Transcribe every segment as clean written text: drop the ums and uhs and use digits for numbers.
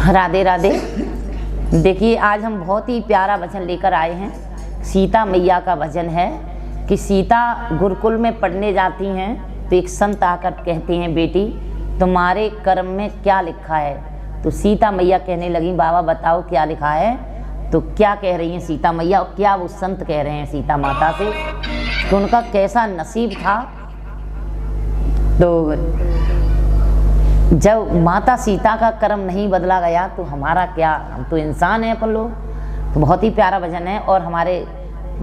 राधे राधे। देखिए आज हम बहुत ही प्यारा भजन लेकर आए हैं। सीता मैया का भजन है कि सीता गुरुकुल में पढ़ने जाती हैं तो एक संत आकर कहते हैं, बेटी तुम्हारे कर्म में क्या लिखा है। तो सीता मैया कहने लगी, बाबा बताओ क्या लिखा है। तो क्या कह रही हैं सीता मैया और क्या वो संत कह रहे हैं सीता माता से कि उनका कैसा नसीब था। तो जब माता सीता का कर्म नहीं बदला गया तो हमारा क्या, हम तो इंसान हैं अपन लोग। तो बहुत ही प्यारा भजन है और हमारे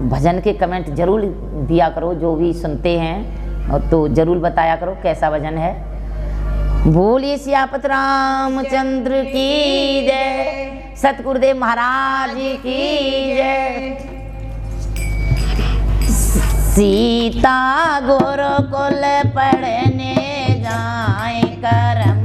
भजन के कमेंट जरूर दिया करो, जो भी सुनते हैं और तो जरूर बताया करो कैसा भजन है। बोलिए सियापत रामचंद्र की जय, सतगुरुदेव महाराज की जय। सीता गुरुकुल पढ़ने जाए कर्म